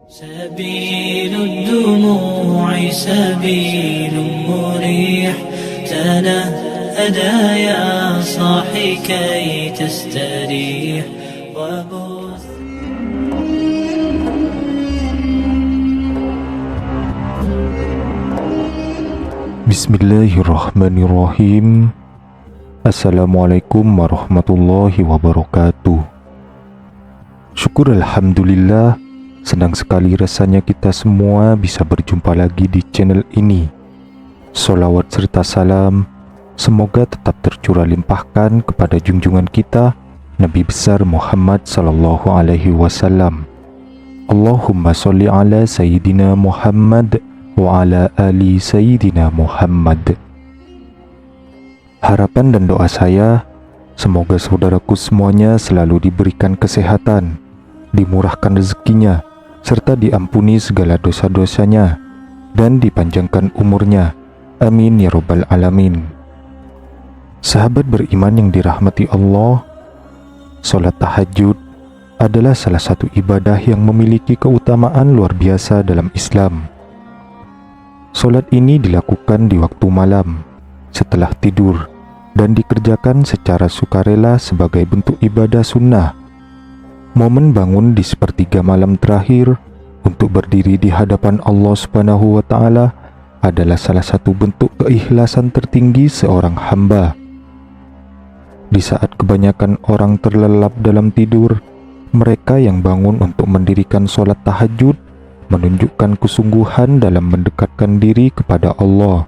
سبيل الدموع سبيل مريح تنهدى يا صاحي كي تستريح وبث Bismillahirrahmanirrahim. Assalamualaikum warahmatullahi wabarakatuh. Syukur alhamdulillah, senang sekali rasanya kita semua bisa berjumpa lagi di channel ini. Sholawat serta salam semoga tetap tercurah limpahkan kepada junjungan kita Nabi besar Muhammad sallallahu alaihi wasallam. Allahumma sholli ala sayyidina Muhammad wa ala ali sayyidina Muhammad. Harapan dan doa saya, semoga saudaraku semuanya selalu diberikan kesehatan, dimurahkan rezekinya, serta diampuni segala dosa-dosanya, dan dipanjangkan umurnya. Amin ya rabbal alamin. Sahabat beriman yang dirahmati Allah, sholat tahajud adalah salah satu ibadah yang memiliki keutamaan luar biasa dalam Islam. Sholat ini dilakukan di waktu malam, setelah tidur, dan dikerjakan secara sukarela sebagai bentuk ibadah sunnah. Momen bangun di sepertiga malam terakhir untuk berdiri di hadapan Allah Subhanahu wa Ta'ala adalah salah satu bentuk keikhlasan tertinggi seorang hamba. Di saat kebanyakan orang terlelap dalam tidur, mereka yang bangun untuk mendirikan sholat tahajud menunjukkan kesungguhan dalam mendekatkan diri kepada Allah,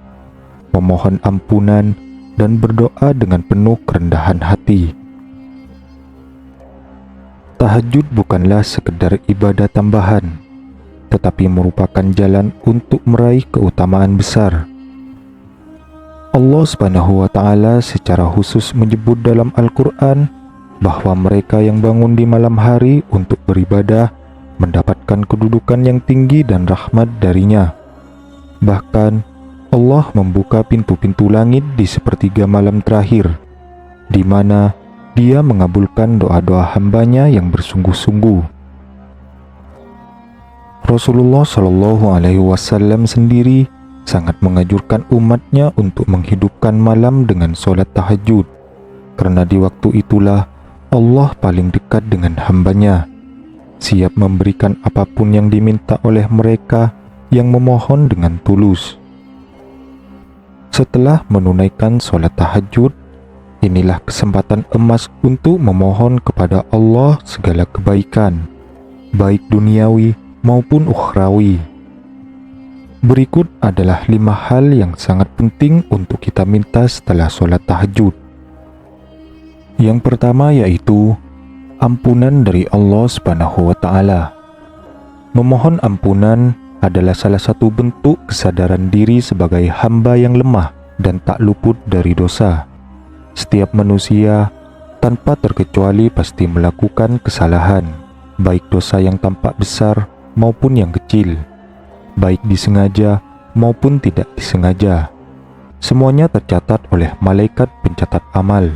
memohon ampunan, dan berdoa dengan penuh kerendahan hati. Tahajud bukanlah sekedar ibadah tambahan, tetapi merupakan jalan untuk meraih keutamaan besar. Allah Subhanahu wa Ta'ala secara khusus menyebut dalam Al-Quran bahwa mereka yang bangun di malam hari untuk beribadah mendapatkan kedudukan yang tinggi dan rahmat darinya. Bahkan Allah membuka pintu-pintu langit di sepertiga malam terakhir, di mana Dia mengabulkan doa-doa hambanya yang bersungguh-sungguh. Rasulullah Shallallahu Alaihi Wasallam sendiri sangat mengajurkan umatnya untuk menghidupkan malam dengan sholat tahajud, karena di waktu itulah Allah paling dekat dengan hambanya, siap memberikan apapun yang diminta oleh mereka yang memohon dengan tulus. Setelah menunaikan sholat tahajud, inilah kesempatan emas untuk memohon kepada Allah segala kebaikan, baik duniawi maupun ukhrawi. Berikut adalah 5 hal yang sangat penting untuk kita minta setelah sholat tahajud. Yang pertama yaitu ampunan dari Allah Subhanahu wa Ta'ala. Memohon ampunan adalah salah satu bentuk kesadaran diri sebagai hamba yang lemah dan tak luput dari dosa. Setiap manusia tanpa terkecuali pasti melakukan kesalahan, baik dosa yang tampak besar maupun yang kecil, baik disengaja maupun tidak disengaja. Semuanya tercatat oleh malaikat pencatat amal.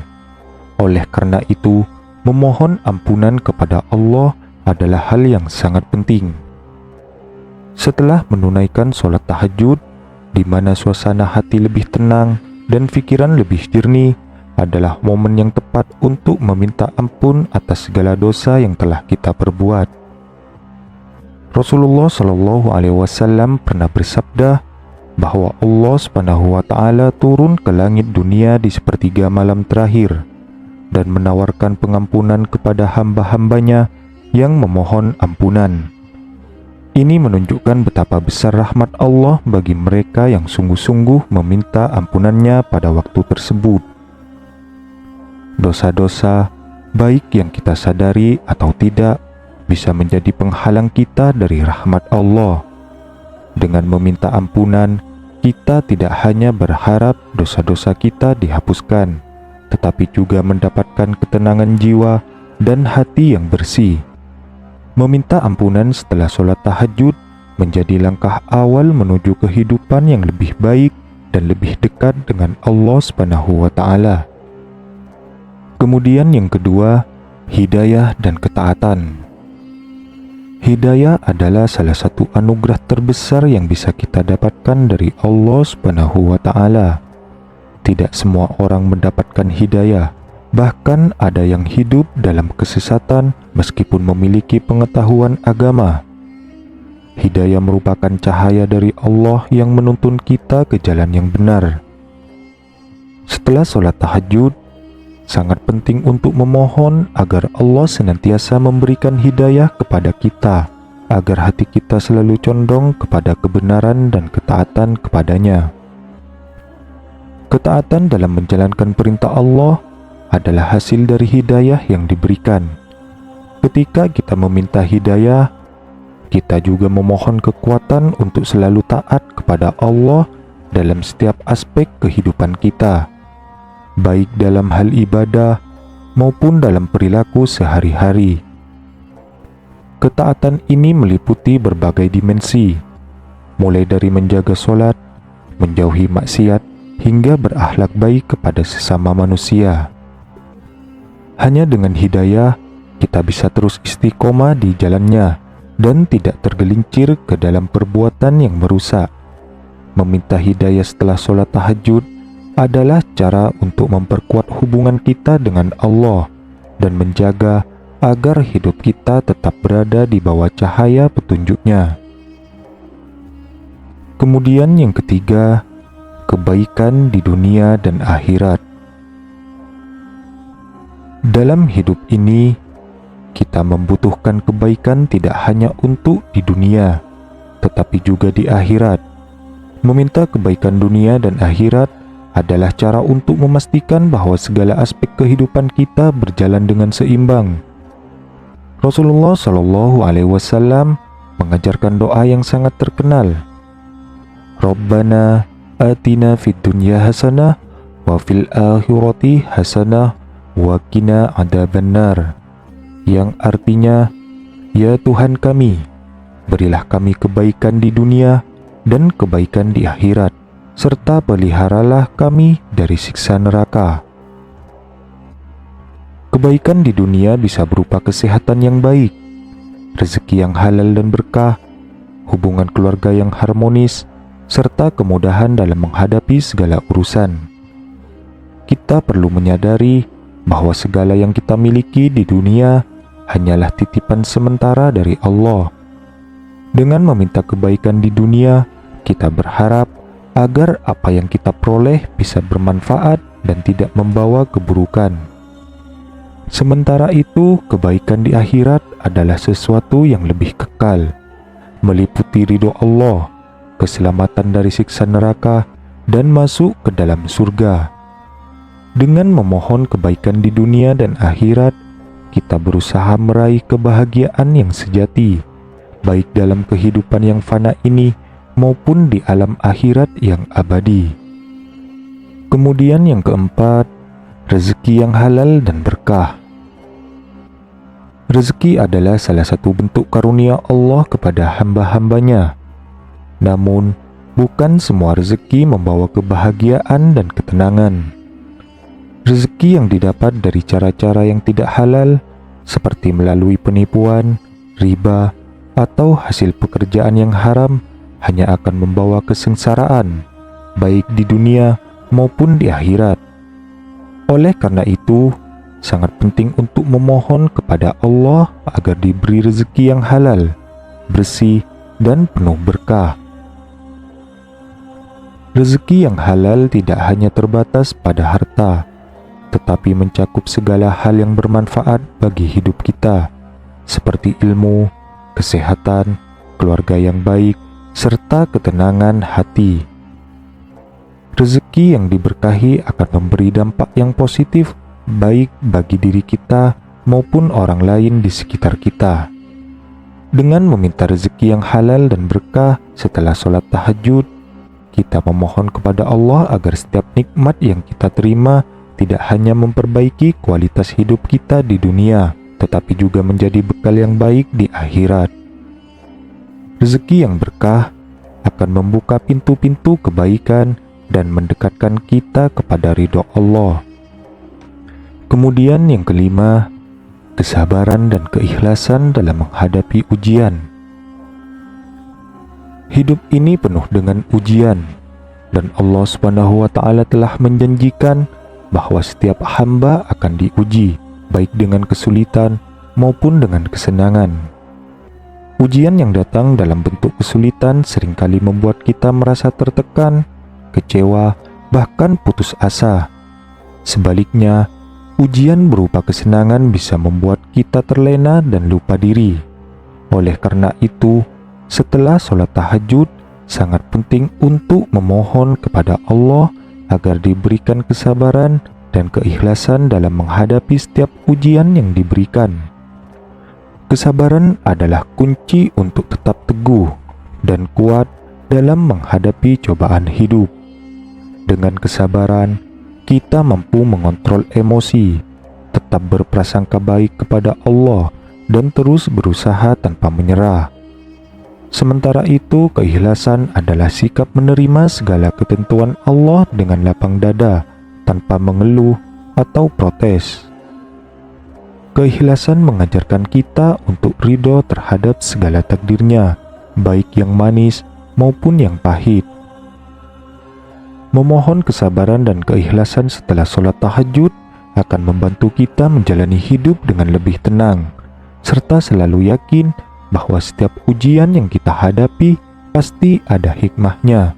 Oleh karena itu, memohon ampunan kepada Allah adalah hal yang sangat penting. Setelah menunaikan sholat tahajud, di mana suasana hati lebih tenang dan pikiran lebih jernih, adalah momen yang tepat untuk meminta ampun atas segala dosa yang telah kita perbuat. Rasulullah Shallallahu Alaihi Wasallam pernah bersabda bahwa Allah Subhanahu wa Ta'ala turun ke langit dunia di sepertiga malam terakhir dan menawarkan pengampunan kepada hamba-hambanya yang memohon ampunan. Ini menunjukkan betapa besar rahmat Allah bagi mereka yang sungguh-sungguh meminta ampunannya pada waktu tersebut. Dosa-dosa, baik yang kita sadari atau tidak, bisa menjadi penghalang kita dari rahmat Allah. Dengan meminta ampunan, kita tidak hanya berharap dosa-dosa kita dihapuskan, tetapi juga mendapatkan ketenangan jiwa dan hati yang bersih. Meminta ampunan setelah sholat tahajud menjadi langkah awal menuju kehidupan yang lebih baik dan lebih dekat dengan Allah Subhanahu wa Ta'ala. Kemudian yang kedua, hidayah dan ketaatan. Hidayah adalah salah satu anugerah terbesar yang bisa kita dapatkan dari Allah Subhanahu wa Ta'ala. Tidak semua orang mendapatkan hidayah, bahkan ada yang hidup dalam kesesatan meskipun memiliki pengetahuan agama. Hidayah merupakan cahaya dari Allah yang menuntun kita ke jalan yang benar. Setelah sholat tahajud, sangat penting untuk memohon agar Allah senantiasa memberikan hidayah kepada kita, agar hati kita selalu condong kepada kebenaran dan ketaatan kepadanya. Ketaatan dalam menjalankan perintah Allah adalah hasil dari hidayah yang diberikan. Ketika kita meminta hidayah, kita juga memohon kekuatan untuk selalu taat kepada Allah dalam setiap aspek kehidupan kita, baik dalam hal ibadah maupun dalam perilaku sehari-hari. Ketaatan ini meliputi berbagai dimensi, mulai dari menjaga sholat, menjauhi maksiat, hingga berakhlak baik kepada sesama manusia. Hanya dengan hidayah, kita bisa terus istiqomah di jalannya dan tidak tergelincir ke dalam perbuatan yang merusak. Meminta hidayah setelah sholat tahajud adalah cara untuk memperkuat hubungan kita dengan Allah dan menjaga agar hidup kita tetap berada di bawah cahaya petunjuknya. Kemudian yang ketiga, kebaikan di dunia dan akhirat. Dalam hidup ini, kita membutuhkan kebaikan tidak hanya untuk di dunia, tetapi juga di akhirat. Meminta kebaikan dunia dan akhirat adalah cara untuk memastikan bahwa segala aspek kehidupan kita berjalan dengan seimbang. Rasulullah Shallallahu Alaihi Wasallam mengajarkan doa yang sangat terkenal. Rabbana atina fid dunya hasanah wa fil akhirati hasanah wa qina adzabannar, yang artinya, ya Tuhan kami, berilah kami kebaikan di dunia dan kebaikan di akhirat, serta peliharalah kami dari siksa neraka. Kebaikan di dunia bisa berupa kesehatan yang baik, rezeki yang halal dan berkah, hubungan keluarga yang harmonis, serta kemudahan dalam menghadapi segala urusan. Kita perlu menyadari bahwa segala yang kita miliki di dunia hanyalah titipan sementara dari Allah. Dengan meminta kebaikan di dunia, kita berharap agar apa yang kita peroleh bisa bermanfaat dan tidak membawa keburukan. Sementara itu, kebaikan di akhirat adalah sesuatu yang lebih kekal, meliputi ridho Allah, keselamatan dari siksa neraka, dan masuk ke dalam surga. Dengan memohon kebaikan di dunia dan akhirat, kita berusaha meraih kebahagiaan yang sejati, baik dalam kehidupan yang fana ini maupun di alam akhirat yang abadi. Kemudian yang keempat, rezeki yang halal dan berkah. Rezeki adalah salah satu bentuk karunia Allah kepada hamba-hambanya. Namun, bukan semua rezeki membawa kebahagiaan dan ketenangan. Rezeki yang didapat dari cara-cara yang tidak halal, seperti melalui penipuan, riba, atau hasil pekerjaan yang haram, hanya akan membawa kesengsaraan, baik di dunia maupun di akhirat. Oleh karena itu, sangat penting untuk memohon kepada Allah agar diberi rezeki yang halal, bersih, dan penuh berkah. Rezeki yang halal tidak hanya terbatas pada harta, tetapi mencakup segala hal yang bermanfaat bagi hidup kita, seperti ilmu, kesehatan, keluarga yang baik, serta ketenangan hati. Rezeki yang diberkahi akan memberi dampak yang positif baik bagi diri kita maupun orang lain di sekitar kita. Dengan meminta rezeki yang halal dan berkah setelah sholat tahajud, kita memohon kepada Allah agar setiap nikmat yang kita terima tidak hanya memperbaiki kualitas hidup kita di dunia, tetapi juga menjadi bekal yang baik di akhirat. Rezeki yang berkah akan membuka pintu-pintu kebaikan dan mendekatkan kita kepada ridho Allah. Kemudian yang kelima, kesabaran dan keikhlasan dalam menghadapi ujian. Hidup ini penuh dengan ujian, dan Allah Subhanahu wa Ta'ala telah menjanjikan bahwa setiap hamba akan diuji, baik dengan kesulitan maupun dengan kesenangan. Ujian yang datang dalam bentuk kesulitan seringkali membuat kita merasa tertekan, kecewa, bahkan putus asa. Sebaliknya, ujian berupa kesenangan bisa membuat kita terlena dan lupa diri. Oleh karena itu, setelah sholat tahajud, sangat penting untuk memohon kepada Allah agar diberikan kesabaran dan keikhlasan dalam menghadapi setiap ujian yang diberikan. Kesabaran adalah kunci untuk tetap teguh dan kuat dalam menghadapi cobaan hidup. Dengan kesabaran, kita mampu mengontrol emosi, tetap berprasangka baik kepada Allah, dan terus berusaha tanpa menyerah. Sementara itu, keikhlasan adalah sikap menerima segala ketentuan Allah dengan lapang dada, tanpa mengeluh atau protes. Keikhlasan mengajarkan kita untuk ridho terhadap segala takdirnya, baik yang manis maupun yang pahit. Memohon kesabaran dan keikhlasan setelah sholat tahajud akan membantu kita menjalani hidup dengan lebih tenang, serta selalu yakin bahwa setiap ujian yang kita hadapi pasti ada hikmahnya.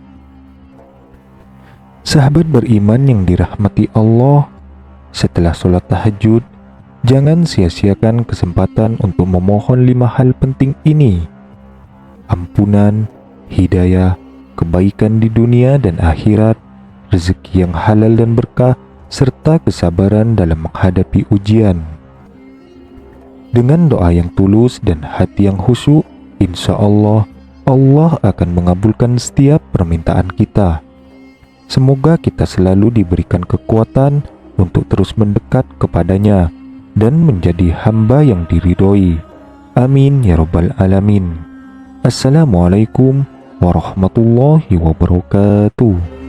Sahabat beriman yang dirahmati Allah, setelah sholat tahajud, jangan sia-siakan kesempatan untuk memohon 5 hal penting ini: ampunan, hidayah, kebaikan di dunia dan akhirat, rezeki yang halal dan berkah, serta kesabaran dalam menghadapi ujian. Dengan doa yang tulus dan hati yang khusyuk, insya Allah, Allah akan mengabulkan setiap permintaan kita. Semoga kita selalu diberikan kekuatan untuk terus mendekat kepadanya dan menjadi hamba yang diridhoi. Amin ya rabbal alamin. Assalamualaikum warahmatullahi wabarakatuh.